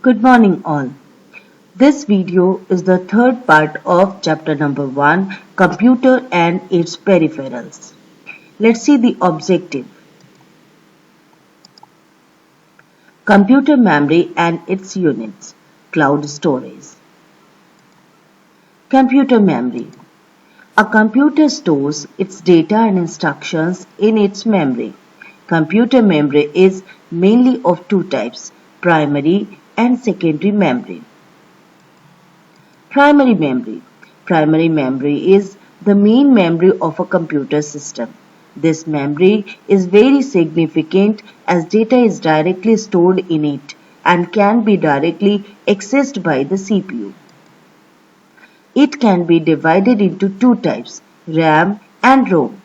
Good morning all. This video is the third part of chapter number 1, Computer and its Peripherals. Let's see the objective. Computer memory and its units. Cloud storage. Computer memory. A computer stores its data and instructions in its memory. Computer memory is mainly of two types, primary and secondary memory. Primary memory. Primary memory is the main memory of a computer system. This memory is very significant as data is directly stored in it and can be directly accessed by the CPU. It can be divided into two types, RAM and ROM.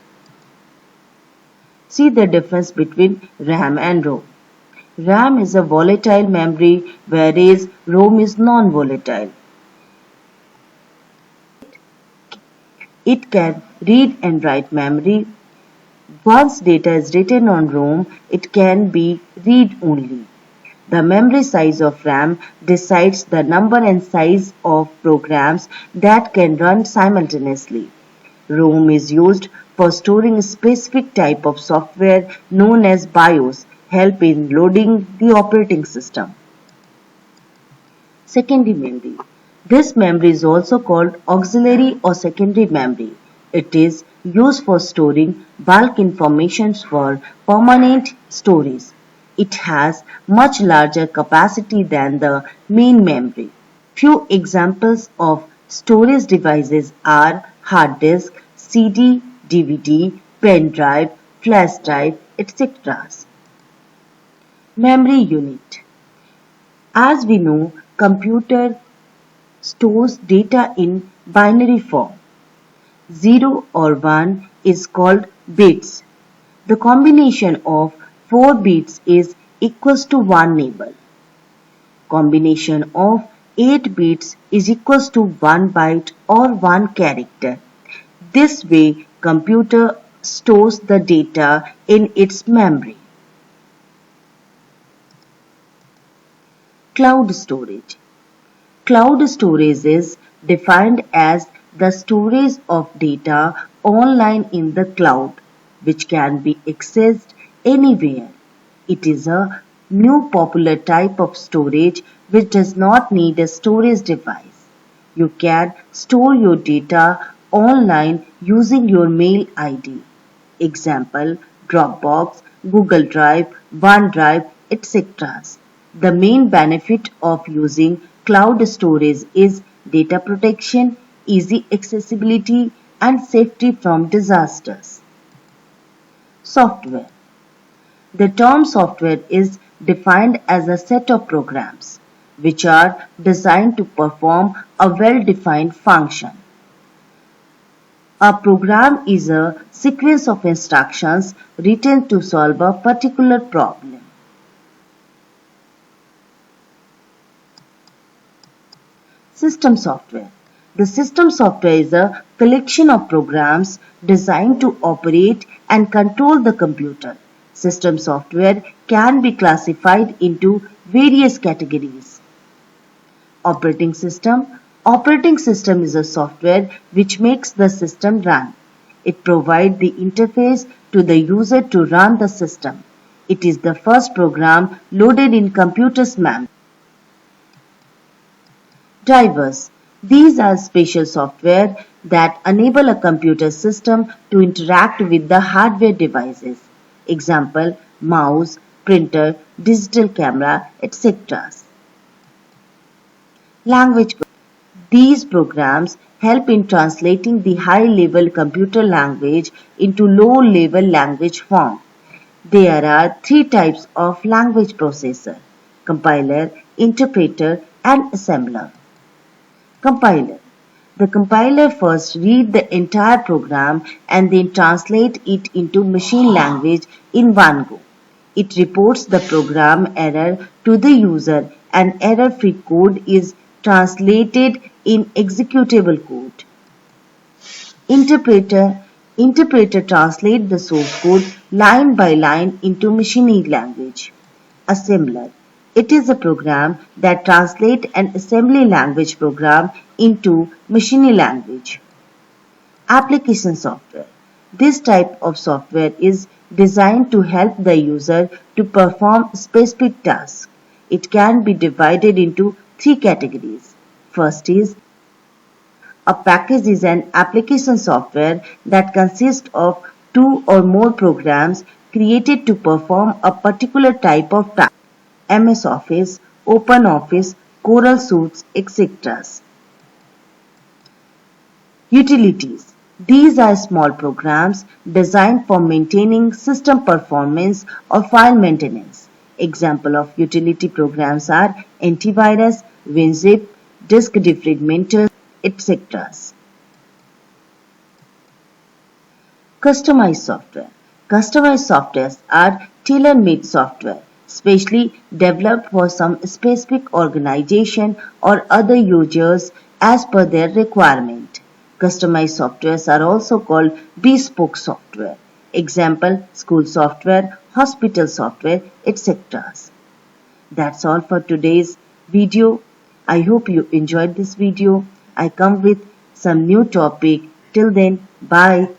See the difference between RAM and ROM. RAM is a volatile memory whereas ROM is non-volatile. It can read and write memory. Once data is written on ROM, it can be read-only. The memory size of RAM decides the number and size of programs that can run simultaneously. ROM is used for storing a specific type of software known as BIOS, help in loading the operating system. Secondary memory. This memory is also called auxiliary or secondary memory. It is used for storing bulk information for permanent storage. It has much larger capacity than the main memory. Few examples of storage devices are hard disk, CD, DVD, pen drive, flash drive, etc. Memory unit. As we know, computer stores data in binary form. 0 or 1 is called bits. The combination of 4 bits is equals to 1 nibble. Combination of 8 bits is equals to 1 byte or 1 character. This way, computer stores the data in its memory. Cloud storage. Cloud storage is defined as the storage of data online in the cloud, which can be accessed anywhere. It is a new popular type of storage which does not need a storage device. You can store your data online using your mail ID. Example, Dropbox, Google Drive, OneDrive, etc. The main benefit of using cloud storage is data protection, easy accessibility, and safety from disasters. Software. The term software is defined as a set of programs which are designed to perform a well-defined function. A program is a sequence of instructions written to solve a particular problem. System software. The system software is a collection of programs designed to operate and control the computer. System software can be classified into various categories. Operating system. Operating system is a software which makes the system run. It provides the interface to the user to run the system. It is the first program loaded in computer's memory. Drivers. These are special software that enable a computer system to interact with the hardware devices. Example, mouse, printer, digital camera, etc. Language. These programs help in translating the high-level computer language into low-level language form. There are three types of language processor: compiler, interpreter, and assembler. Compiler. The compiler first reads the entire program and then translates it into machine language in one go. It reports the program error to the user and error-free code is translated in executable code. Interpreter translates the source code line by line into machine language. Assembler. It is a program that translates an assembly language program into machine language. Application software. This type of software is designed to help the user to perform specific tasks. It can be divided into three categories. First is a package is an application software that consists of two or more programs created to perform a particular type of task. MS Office, OpenOffice, Corel Suites, etc. Utilities. These are small programs designed for maintaining system performance or file maintenance. Example of utility programs are antivirus, WinZip, disk defragmenters, etc. Customized software. Customized softwares are tailor-made software, specially developed for some specific organization or other users as per their requirement. Customized softwares are also called bespoke software. Example, school software, hospital software, etc. That's all for today's video. I hope you enjoyed this video. I come with some new topic. Till then, bye.